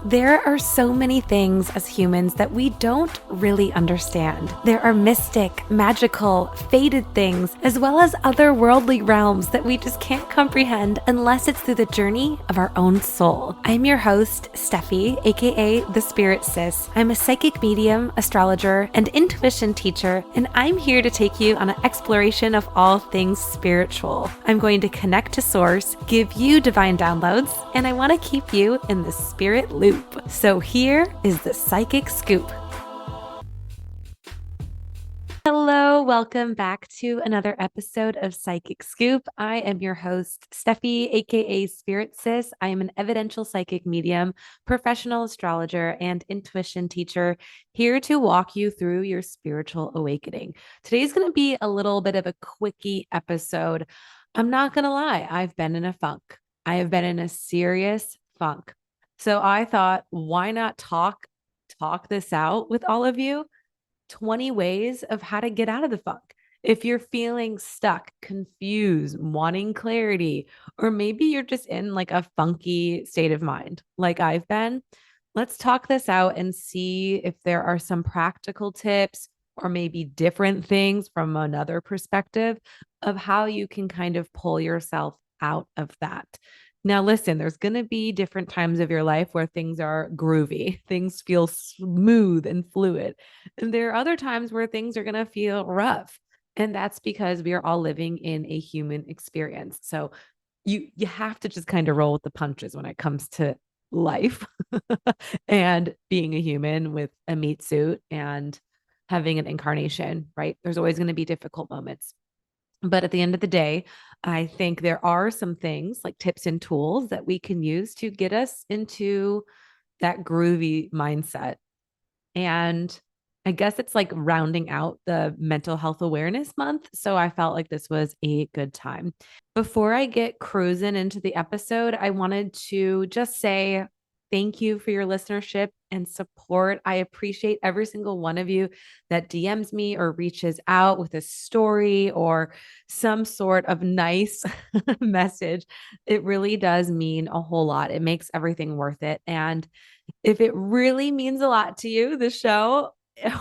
There are so many things as humans that we don't really understand. There are mystic, magical, fated things, as well as otherworldly realms that we just can't comprehend unless it's through the journey of our own soul. I'm your host, Steffi, aka The Spirit Sis. I'm a psychic medium, astrologer, and intuition teacher, and I'm here to take you on an exploration of all things spiritual. I'm going to connect to Source, give you divine downloads, and I want to keep you in the spirit loop. So here is the Psychic Scoop. Hello, welcome back to another episode of Psychic Scoop. I am your host, Steffi, aka Spirit Sis. I am an evidential psychic medium, professional astrologer, and intuition teacher here to walk you through your spiritual awakening. Today's going to be a little bit of a quickie episode. I'm not going to lie, I've been in a funk. I have been in a serious funk. So I thought, why not talk this out with all of you? 20 ways of how to get out of the funk. If you're feeling stuck, confused, wanting clarity, or maybe you're just in like a funky state of mind, like I've been, let's talk this out and see if there are some practical tips or maybe different things from another perspective of how you can kind of pull yourself out of that. Now, listen, there's going to be different times of your life where things are groovy, things feel smooth and fluid. And there are other times where things are going to feel rough. And that's because we are all living in a human experience. So you have to just kind of roll with the punches when it comes to life and being a human with a meat suit and having an incarnation, right? There's always going to be difficult moments. But at the end of the day, I think there are some things like tips and tools that we can use to get us into that groovy mindset. And I guess it's like rounding out the mental health awareness month. So I felt like this was a good time. Before I get cruising into the episode, I wanted to just say thank you for your listenership and support. I appreciate every single one of you that DMs me or reaches out with a story or some sort of nice message. It really does mean a whole lot. It makes everything worth it. And if it really means a lot to you, the show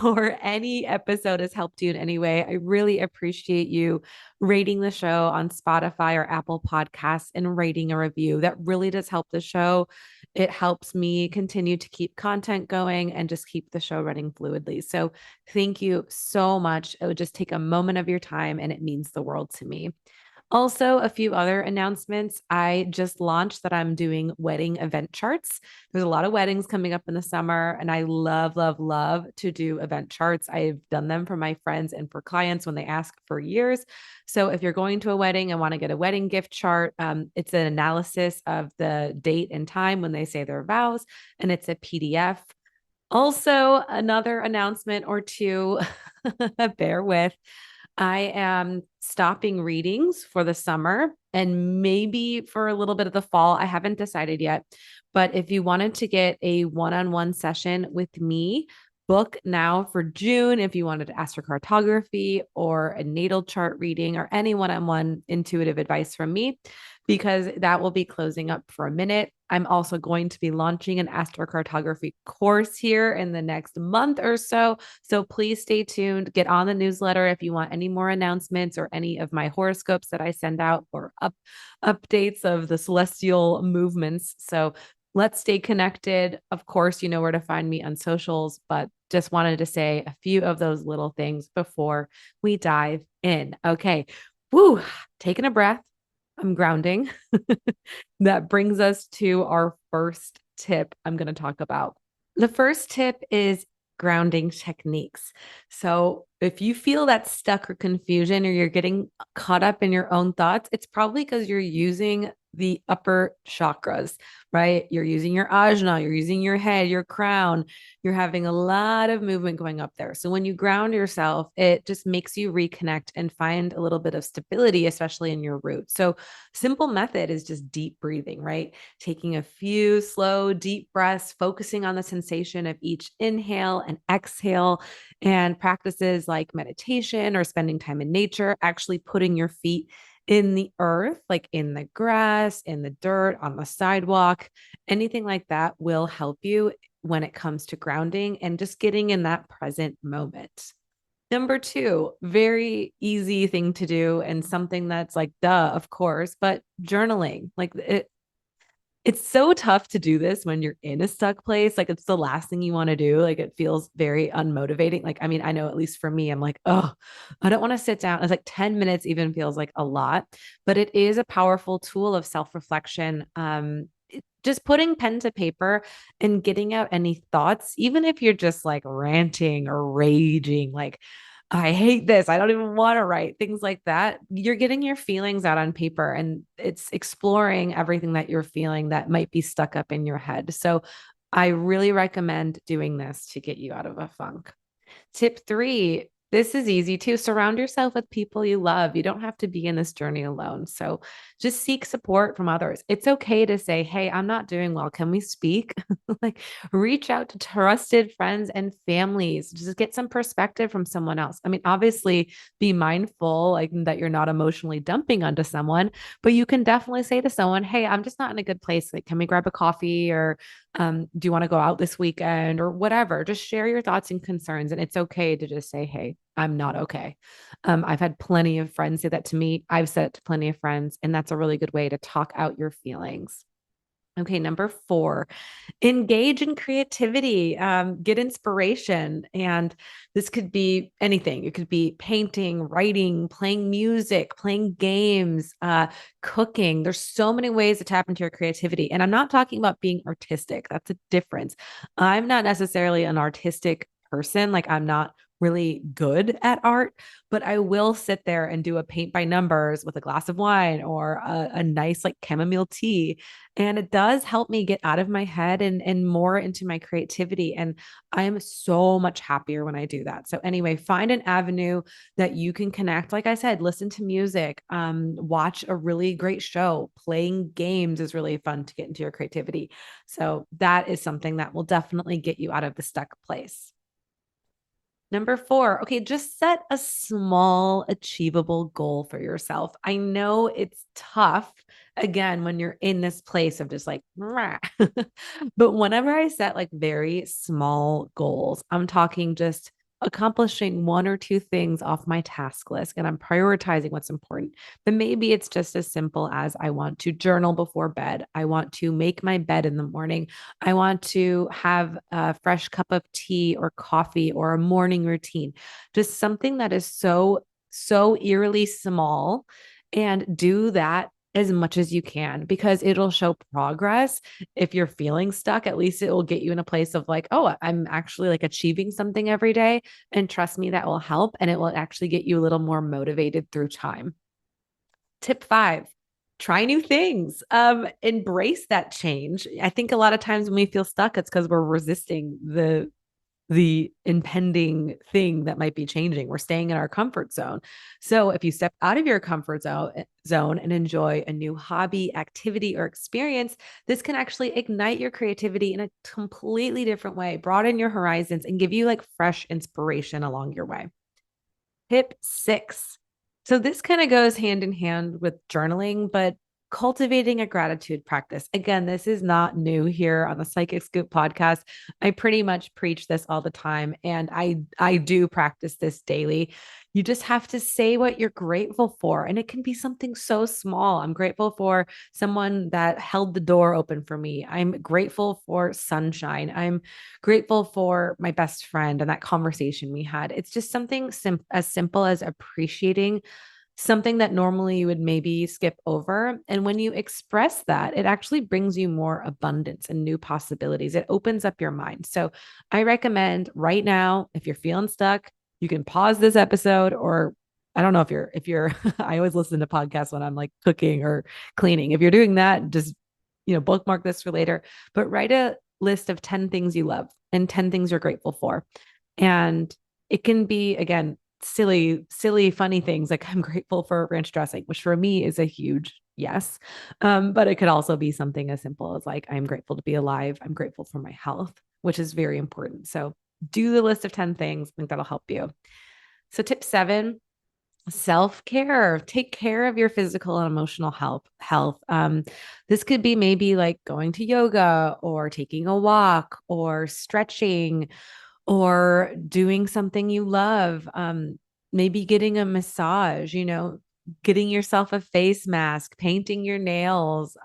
or any episode has helped you in any way, I really appreciate you rating the show on Spotify or Apple Podcasts and writing a review. That really does help the show. It helps me continue to keep content going and just keep the show running fluidly. So thank you so much. It would just take a moment of your time and it means the world to me. Also, a few other announcements. I just launched that I'm doing wedding event charts. There's a lot of weddings coming up in the summer, and I love, love, love to do event charts. I've done them for my friends and for clients when they ask for years. So if you're going to a wedding and want to get a wedding gift chart, it's an analysis of the date and time when they say their vows, and it's a PDF. Also, another announcement or two, bear with. I am stopping readings for the summer and maybe for a little bit of the fall. I haven't decided yet. But if you wanted to get a one-on-one session with me, book now for June. If you wanted astrocartography or a natal chart reading or any one-on-one intuitive advice from me, because that will be closing up for a minute. I'm also going to be launching an astrocartography course here in the next month or so. So please stay tuned. Get on the newsletter if you want any more announcements or any of my horoscopes that I send out or updates of the celestial movements. So let's stay connected. Of course, you know where to find me on socials, but just wanted to say a few of those little things before we dive in. Okay. Woo, taking a breath. I'm grounding. That brings us to our first tip I'm going to talk about. The first tip is grounding techniques. So if you feel that stuck or confusion or you're getting caught up in your own thoughts, it's probably because you're using the upper chakras, right? You're using your ajna, you're using your head, your crown, you're having a lot of movement going up there. So when you ground yourself, it just makes you reconnect and find a little bit of stability, especially in your root. So simple method is just deep breathing, right? Taking a few slow, deep breaths, focusing on the sensation of each inhale and exhale, and practices like meditation or spending time in nature, actually putting your feet in the earth, like in the grass, in the dirt, on the sidewalk, anything like that will help you when it comes to grounding and just getting in that present moment. Number two, very easy thing to do and something that's like, duh, of course, but journaling. It's so tough to do this when you're in a stuck place. Like it's the last thing you want to do. Like it feels very unmotivating. Like, I mean, I know at least for me, I'm like, oh, I don't want to sit down. It's like 10 minutes even feels like a lot, but it is a powerful tool of self-reflection. Just putting pen to paper and getting out any thoughts, even if you're just like ranting or raging, like, I hate this. I don't even want to write things like that. You're getting your feelings out on paper and it's exploring everything that you're feeling that might be stuck up in your head. So I really recommend doing this to get you out of a funk. Tip three, this is easy too. Surround yourself with people you love. You don't have to be in this journey alone. So just seek support from others. It's okay to say, hey, I'm not doing well. Can we speak? Like reach out to trusted friends and families. Just get some perspective from someone else. I mean, obviously be mindful like that you're not emotionally dumping onto someone, but you can definitely say to someone, hey, I'm just not in a good place. Like, can we grab a coffee or do you want to go out this weekend or whatever? Just share your thoughts and concerns. And it's okay to just say, hey, I'm not okay. I've had plenty of friends say that to me. I've said it to plenty of friends, and that's a really good way to talk out your feelings. Okay, number four, engage in creativity, get inspiration. And this could be anything. It could be painting, writing, playing music, playing games, cooking. There's so many ways to tap into your creativity. And I'm not talking about being artistic. That's a difference. I'm not necessarily an artistic person. Like I'm not really good at art, but I will sit there and do a paint by numbers with a glass of wine or a nice like chamomile tea. And it does help me get out of my head and more into my creativity. And I am so much happier when I do that. So anyway, find an avenue that you can connect. Like I said, listen to music, watch a really great show. Playing games is really fun to get into your creativity. So that is something that will definitely get you out of the stuck place. Number four, okay, just set a small, achievable goal for yourself. I know it's tough, again, when you're in this place of just like, but whenever I set like very small goals, I'm talking just accomplishing one or two things off my task list and I'm prioritizing what's important. Then maybe it's just as simple as I want to journal before bed. I want to make my bed in the morning. I want to have a fresh cup of tea or coffee or a morning routine, just something that is so eerily small and do that as much as you can because it'll show progress. If you're feeling stuck, at least it will get you in a place of like, oh, I'm actually like achieving something every day. And trust me, that will help. And it will actually get you a little more motivated through time. Tip five, try new things. Embrace that change. I think a lot of times when we feel stuck, it's because we're resisting the impending thing that might be changing. We're staying in our comfort zone. So if you step out of your comfort zone and enjoy a new hobby, activity, or experience, this can actually ignite your creativity in a completely different way, broaden your horizons, and give you like fresh inspiration along your way. Tip six. So this kind of goes hand in hand with journaling, but cultivating a gratitude practice. Again, this is not new here on the Psychic Scoop podcast. I pretty much preach this all the time and I do practice this daily. You just have to say what you're grateful for and it can be something so small. I'm grateful for someone that held the door open for me. I'm grateful for sunshine. I'm grateful for my best friend and that conversation we had. It's just something as simple as appreciating something that normally you would maybe skip over. And when you express that, it actually brings you more abundance and new possibilities. It opens up your mind. So I recommend right now, if you're feeling stuck, you can pause this episode or I don't know if you're I always listen to podcasts when I'm like cooking or cleaning. If you're doing that, just bookmark this for later, but write a list of 10 things you love and 10 things you're grateful for. And it can be, again, silly, funny things like I'm grateful for ranch dressing, which for me is a huge yes. But it could also be something as simple as like, I'm grateful to be alive. I'm grateful for my health, which is very important. So do the list of 10 things. I think that'll help you. So tip seven, Self-care, take care of your physical and emotional health. This could be maybe like going to yoga or taking a walk or stretching or doing something you love. Maybe getting a massage, getting yourself a face mask, painting your nails,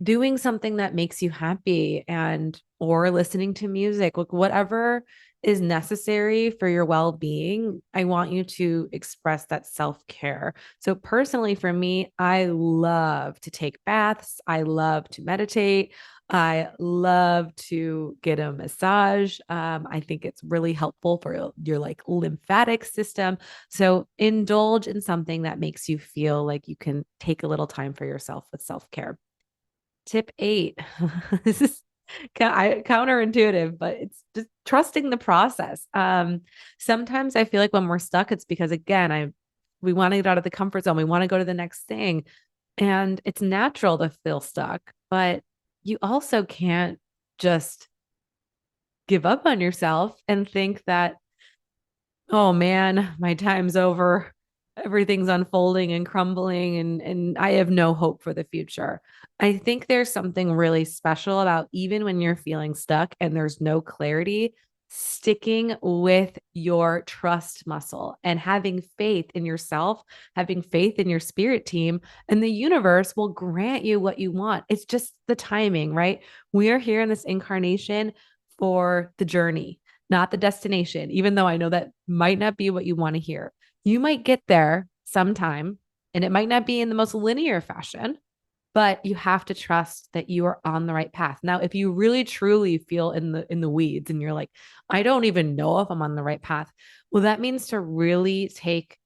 doing something that makes you happy and or listening to music, like whatever is necessary for your well-being. I want you to express that self-care. So personally for me, I love to take baths, I love to meditate, I love to get a massage. I think it's really helpful for your like lymphatic system. So indulge in something that makes you feel like you can take a little time for yourself with self-care. Tip 8. This is counterintuitive, but it's just trusting the process. Sometimes I feel like when we're stuck, it's because again, we want to get out of the comfort zone. We want to go to the next thing. And it's natural to feel stuck, but you also can't just give up on yourself and think that oh man, my time's over. Everything's unfolding and crumbling and I have no hope for the future. I think there's something really special about even when you're feeling stuck and there's no clarity, sticking with your trust muscle and having faith in yourself, having faith in your spirit team, and the universe will grant you what you want. It's just the timing, right? We are here in this incarnation for the journey, not the destination, even though I know that might not be what you want to hear. You might get there sometime, and it might not be in the most linear fashion, but you have to trust that you are on the right path. Now, if you really truly feel in the weeds and you're like, I don't even know if I'm on the right path, well, that means to really take,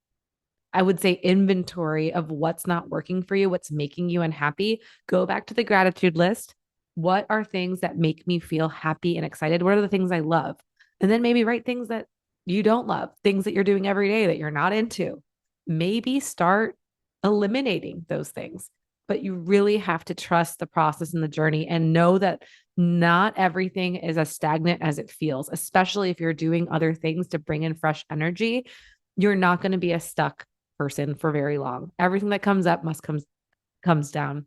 I would say, inventory of what's not working for you, what's making you unhappy. Go back to the gratitude list. What are things that make me feel happy and excited? What are the things I love? And then maybe write things that you don't love, things that you're doing every day that you're not into. Maybe start eliminating those things. But you really have to trust the process and the journey and know that not everything is as stagnant as it feels, especially if you're doing other things to bring in fresh energy. You're not going to be a stuck person for very long. Everything that comes up must comes down,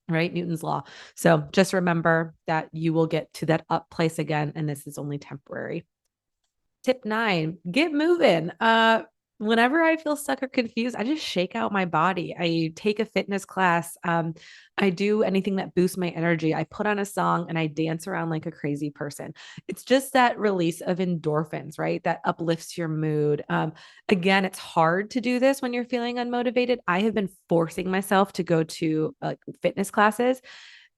right? Newton's law. So just remember that you will get to that up place again, and this is only temporary. Tip 9, get moving. Whenever I feel stuck or confused, I just shake out my body. I take a fitness class. I do anything that boosts my energy. I put on a song and I dance around like a crazy person. It's just that release of endorphins, right? That uplifts your mood. Again, it's hard to do this when you're feeling unmotivated. I have been forcing myself to go to fitness classes,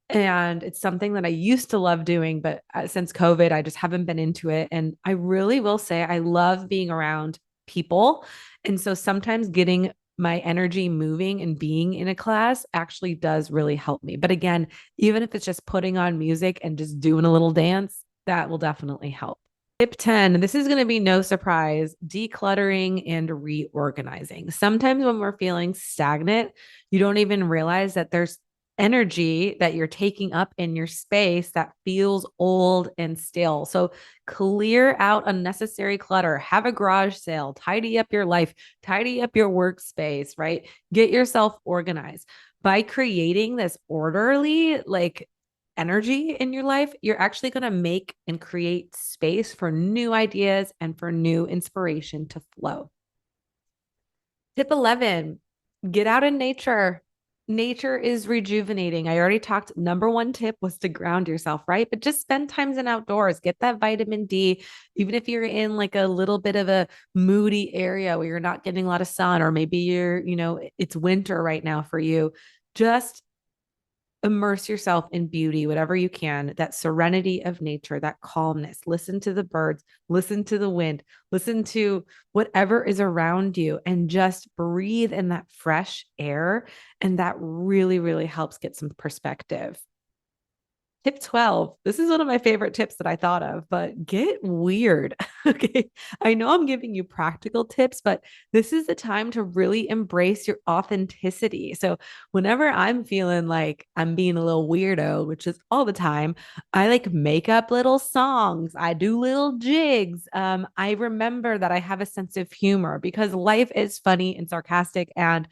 and it's something that I used to love doing, but since COVID, I just haven't been into it. And I really will say I love being around people. And so sometimes getting my energy moving and being in a class actually does really help me. But again, even if it's just putting on music and just doing a little dance, that will definitely help. Tip 10, this is going to be no surprise, decluttering and reorganizing. Sometimes when we're feeling stagnant, you don't even realize that there's energy that you're taking up in your space that feels old and stale. So clear out unnecessary clutter, have a garage sale, tidy up your life, tidy up your workspace, right? Get yourself organized. By creating this orderly, like energy in your life, you're actually going to make and create space for new ideas and for new inspiration to flow. Tip 11, get out in nature. Nature is rejuvenating. I already talked. Number one tip was to ground yourself, right? But just spend times in outdoors, get that vitamin D. Even if you're in like a little bit of a moody area where you're not getting a lot of sun, or maybe it's winter right now for you, just immerse yourself in beauty, whatever you can, that serenity of nature, that calmness. Listen to the birds, listen to the wind, listen to whatever is around you, and just breathe in that fresh air. And that really, really helps get some perspective. Tip 12. This is one of my favorite tips that I thought of, but get weird. Okay. I know I'm giving you practical tips, but this is the time to really embrace your authenticity. So, whenever I'm feeling like I'm being a little weirdo, which is all the time, I like make up little songs. I do little jigs. I remember that I have a sense of humor because life is funny and sarcastic and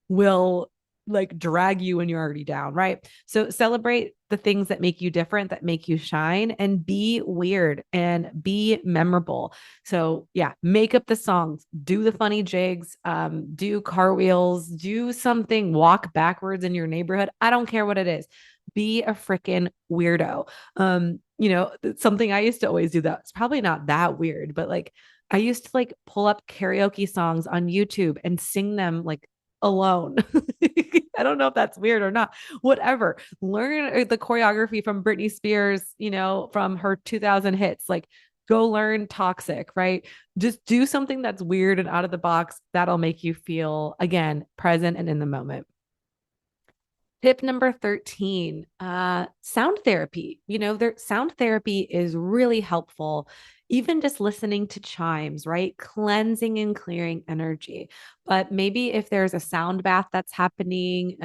will like drag you when you're already down, right? So celebrate the things that make you different, that make you shine, and be weird and be memorable. So yeah, make up the songs, do the funny jigs, do cartwheels, do something, walk backwards in your neighborhood. I don't care what it is. Be a freaking weirdo. Something I used to always do that. It's probably not that weird, but like I used to like pull up karaoke songs on YouTube and sing them like alone. I don't know if that's weird or not. Whatever. Learn the choreography from Britney Spears, from her 2000 hits. Like go learn Toxic, right? Just do something that's weird and out of the box. That'll make you feel, again, present and in the moment. Tip number 13, sound therapy. Sound therapy is really helpful. Even just listening to chimes, right? Cleansing and clearing energy. But maybe if there's a sound bath that's happening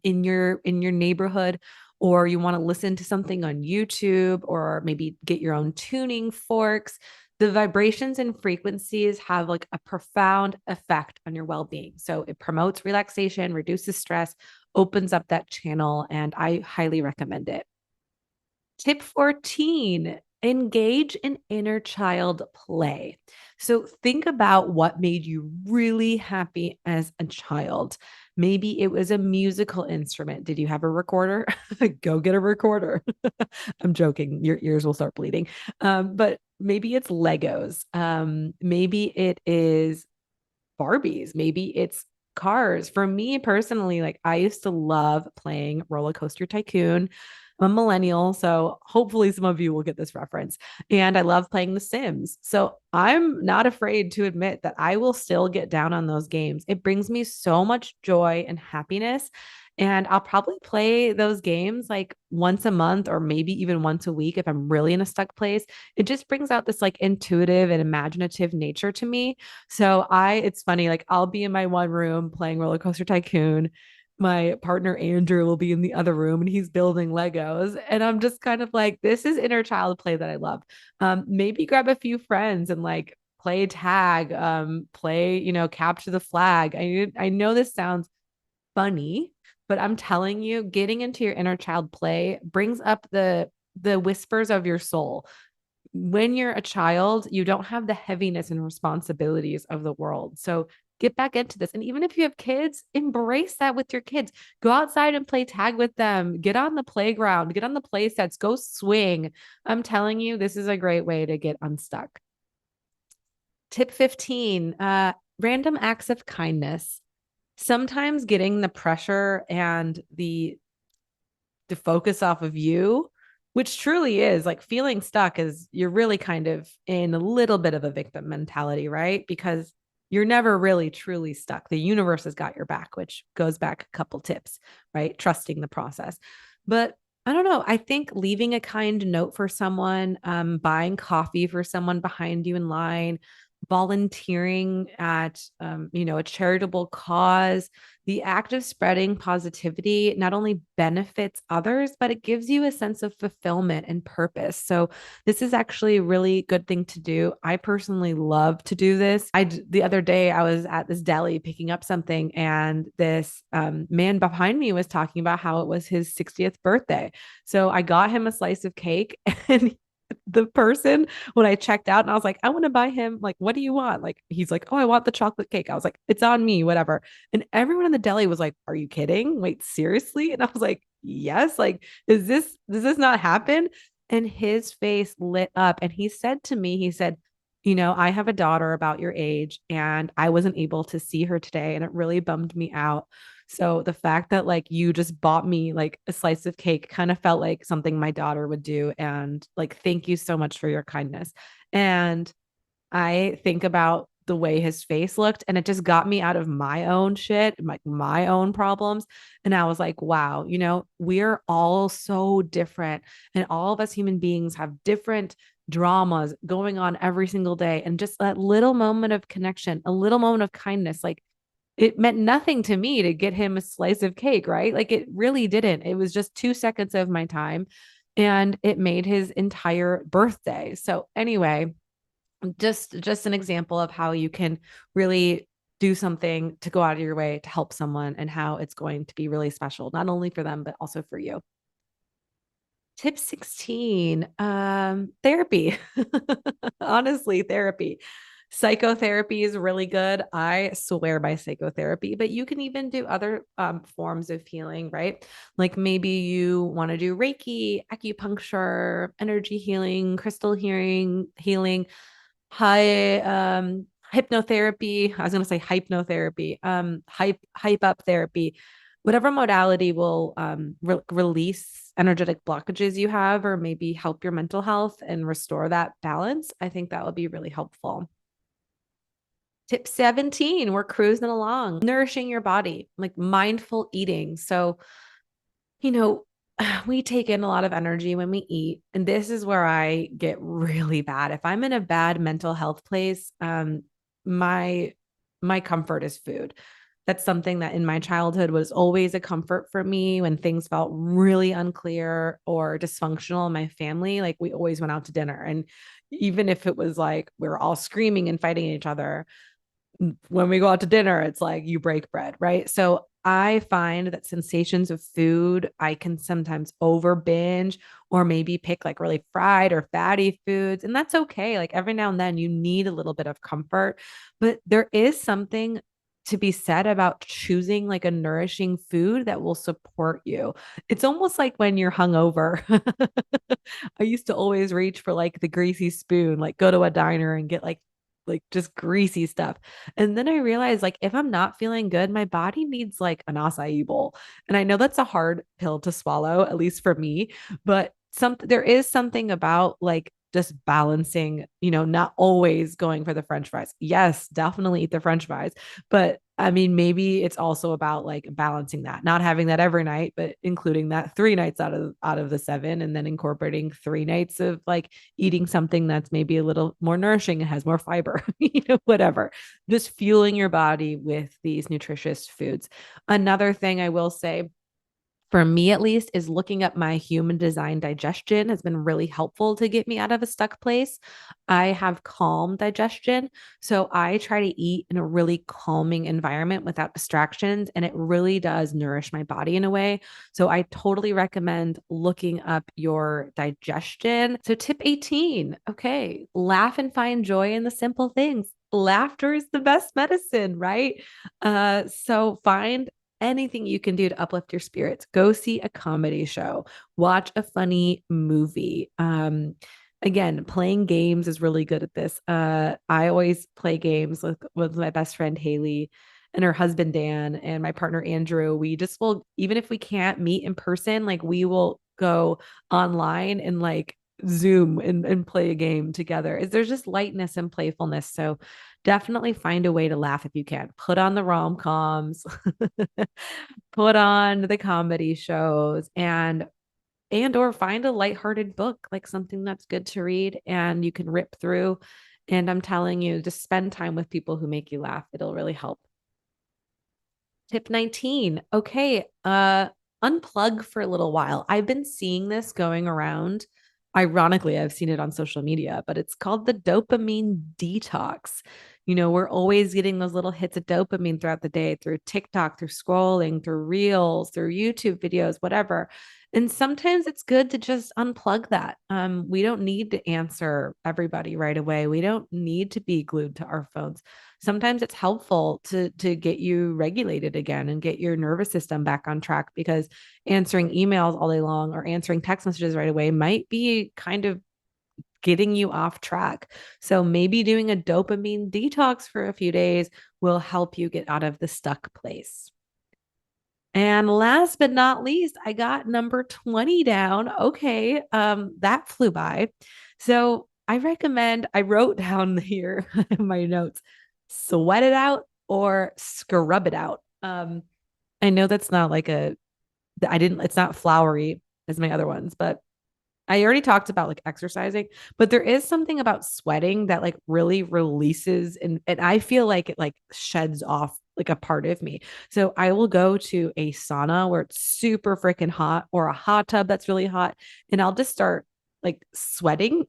in your neighborhood, or you want to listen to something on YouTube, or maybe get your own tuning forks, the vibrations and frequencies have like a profound effect on your well-being. So it promotes relaxation, reduces stress, opens up that channel, and I highly recommend it. Tip 14, engage in inner child play. So think about what made you really happy as a child. Maybe it was a musical instrument. Did you have a recorder? Go get a recorder. I'm joking. Your ears will start bleeding. But maybe it's Legos. Maybe it is Barbies. Maybe it's cars. For me personally, like I used to love playing Roller Coaster Tycoon. I'm a millennial, so hopefully some of you will get this reference. And I love playing The Sims. So I'm not afraid to admit that I will still get down on those games. It brings me so much joy and happiness. And I'll probably play those games like once a month or maybe even once a week if I'm really in a stuck place. It just brings out this like intuitive and imaginative nature to me. So it's funny, like I'll be in my one room playing Roller Coaster Tycoon. My partner Andrew will be in the other room and he's building Legos. And I'm just kind of like, this is inner child play that I love. Maybe grab a few friends and like play tag, play, capture the flag. I know this sounds funny, but I'm telling you, getting into your inner child play brings up the whispers of your soul. When you're a child, you don't have the heaviness and responsibilities of the world. So get back into this. And even if you have kids, embrace that with your kids. Go outside and play tag with them. Get on the playground, get on the play sets, go swing. I'm telling you, this is a great way to get unstuck. Tip 15, random acts of kindness. Sometimes getting the pressure and the focus off of you, which truly is like feeling stuck is you're really kind of in a little bit of a victim mentality, right? Because you're never really truly stuck. The universe has got your back, which goes back a couple tips, right? Trusting the process. But I don't know. I think leaving a kind note for someone, buying coffee for someone behind you in line, volunteering at a charitable cause, the act of spreading positivity not only benefits others, but it gives you a sense of fulfillment and purpose. So this is actually a really good thing to do. I personally love to do this. The other day I was at this deli picking up something, and this man behind me was talking about how it was his 60th birthday. So I got him a slice of cake, and the person, when I checked out and I was like, I want to buy him, like, what do you want? Like, he's like, oh, I want the chocolate cake. I was like, it's on me, whatever. And everyone in the deli was like, are you kidding? Wait, seriously? And I was like, yes. Like, does this not happen? And his face lit up. And he said to me, he said, I have a daughter about your age and I wasn't able to see her today. And it really bummed me out. So the fact that like you just bought me like a slice of cake kind of felt like something my daughter would do. And like, thank you so much for your kindness. And I think about the way his face looked, and it just got me out of my own shit, my own problems. And I was like, wow, we're all so different, and all of us human beings have different dramas going on every single day. And just that little moment of connection, a little moment of kindness, like it meant nothing to me to get him a slice of cake, right? Like it really didn't. It was just 2 seconds of my time, and it made his entire birthday. So anyway, just an example of how you can really do something to go out of your way to help someone, and how it's going to be really special, not only for them, but also for you. Tip 16, therapy. Honestly, therapy. Psychotherapy is really good. I swear by psychotherapy, but you can even do other forms of healing, right? Like maybe you want to do Reiki, acupuncture, energy healing, crystal healing, high hypnotherapy. I was going to say hypnotherapy, hype up therapy, whatever modality will release energetic blockages you have, or maybe help your mental health and restore that balance. I think that would be really helpful. Tip 17, we're cruising along, nourishing your body, like mindful eating. So, you know, we take in a lot of energy when we eat. And this is where I get really bad. If I'm in a bad mental health place, my my comfort is food. That's something that in my childhood was always a comfort for me when things felt really unclear or dysfunctional in my family. Like we always went out to dinner. And even if it was like we were all screaming and fighting each other, when we go out to dinner, it's like you break bread, right? So I find that sensations of food, I can sometimes over binge or maybe pick like really fried or fatty foods. And that's okay. Like every now and then you need a little bit of comfort, but there is something to be said about choosing like a nourishing food that will support you. It's almost like when you're hungover. I used to always reach for like the greasy spoon, like go to a diner and get like just greasy stuff. And then I realized like if I'm not feeling good, my body needs like an acai bowl. And I know that's a hard pill to swallow, at least for me, but there is something about like just balancing, not always going for the French fries. Yes, definitely eat the French fries, but I mean, maybe it's also about like balancing that, not having that every night, but including that 3 nights out of the seven, and then incorporating 3 nights of like eating something that's maybe a little more nourishing and has more fiber, whatever. Just fueling your body with these nutritious foods. Another thing I will say, for me at least, is looking up my human design digestion has been really helpful to get me out of a stuck place. I have calm digestion, so I try to eat in a really calming environment without distractions, and it really does nourish my body in a way. So I totally recommend looking up your digestion. So tip 18, okay, laugh and find joy in the simple things. Laughter is the best medicine, right? So find anything you can do to uplift your spirits. Go see a comedy show, watch a funny movie. Again, playing games is really good at this. I always play games with my best friend Haley and her husband Dan and my partner Andrew. We just will, even if we can't meet in person, like we will go online and like Zoom and play a game together. There's just lightness and playfulness. So definitely find a way to laugh if you can. Put on the rom-coms, put on the comedy shows, and or find a lighthearted book, like something that's good to read and you can rip through. And I'm telling you, just spend time with people who make you laugh. It'll really help. Tip 19. Okay, unplug for a little while. I've been seeing this going around. Ironically, I've seen it on social media, but it's called the dopamine detox. We're always getting those little hits of dopamine throughout the day through TikTok, through scrolling, through reels, through YouTube videos, whatever. And sometimes it's good to just unplug that. We don't need to answer everybody right away. We don't need to be glued to our phones. Sometimes it's helpful to get you regulated again and get your nervous system back on track, because answering emails all day long or answering text messages right away might be kind of getting you off track. So maybe doing a dopamine detox for a few days will help you get out of the stuck place. And last but not least, I got number 20 down. Okay, that flew by. So I wrote down here in my notes, sweat it out or scrub it out. I know that's not like it's not flowery as my other ones, but I already talked about like exercising, but there is something about sweating that like really releases and I feel like it like sheds off like a part of me. So I will go to a sauna where it's super freaking hot or a hot tub that's really hot and I'll just start like sweating.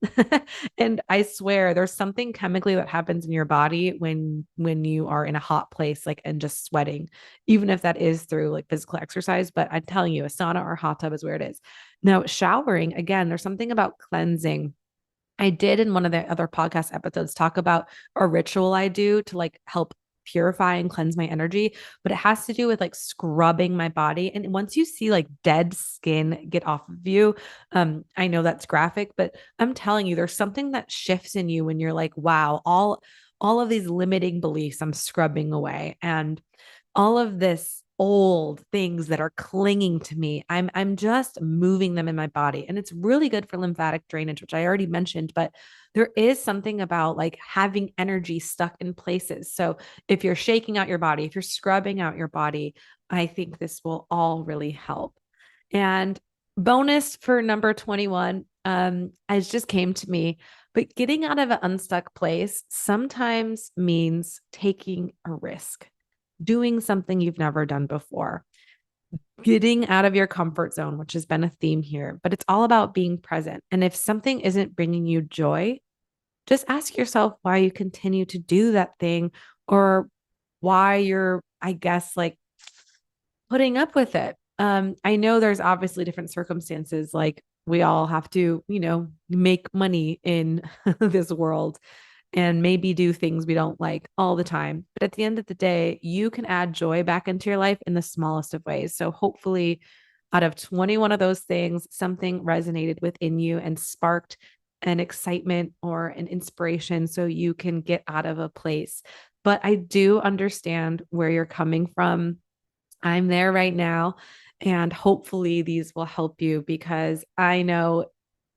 And I swear there's something chemically that happens in your body when you are in a hot place like and just sweating, even if that is through like physical exercise, but I'm telling you a sauna or hot tub is where it is. Now, showering, again, there's something about cleansing. I did in one of the other podcast episodes talk about a ritual I do to like help purify and cleanse my energy, but it has to do with like scrubbing my body. And once you see like dead skin get off of you, I know that's graphic, but I'm telling you, there's something that shifts in you when you're like, wow, all of these limiting beliefs I'm scrubbing away. And all of this old things that are clinging to me, I'm just moving them in my body, and it's really good for lymphatic drainage, which I already mentioned. But there is something about like having energy stuck in places. So if you're shaking out your body, if you're scrubbing out your body, I think this will all really help. And bonus for number 21, it just came to me, but getting out of an unstuck place sometimes means taking a risk, doing something you've never done before, getting out of your comfort zone, which has been a theme here, but it's all about being present. And if something isn't bringing you joy, just ask yourself why you continue to do that thing or why you're, I guess, like putting up with it. I know there's obviously different circumstances, like we all have to, make money in this world and maybe do things we don't like all the time. But at the end of the day, you can add joy back into your life in the smallest of ways. So hopefully, out of 21 of those things, something resonated within you and sparked an excitement or an inspiration so you can get out of a place. But I do understand where you're coming from. I'm there right now. And hopefully, these will help you because I know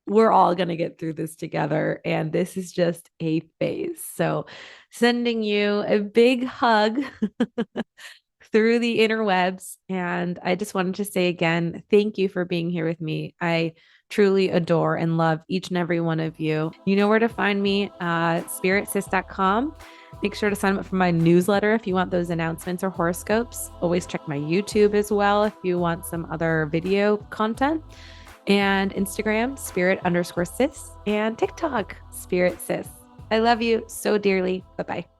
we're all going to get through this together. And this is just a phase. So, sending you a big hug through the interwebs. And I just wanted to say again, thank you for being here with me. I truly adore and love each and every one of you. You know where to find me, spiritsis.com. Make sure to sign up for my newsletter if you want those announcements or horoscopes. Always check my YouTube as well if you want some other video content. And Instagram, spirit_sis, and TikTok, spirit sis. I love you so dearly. Bye bye.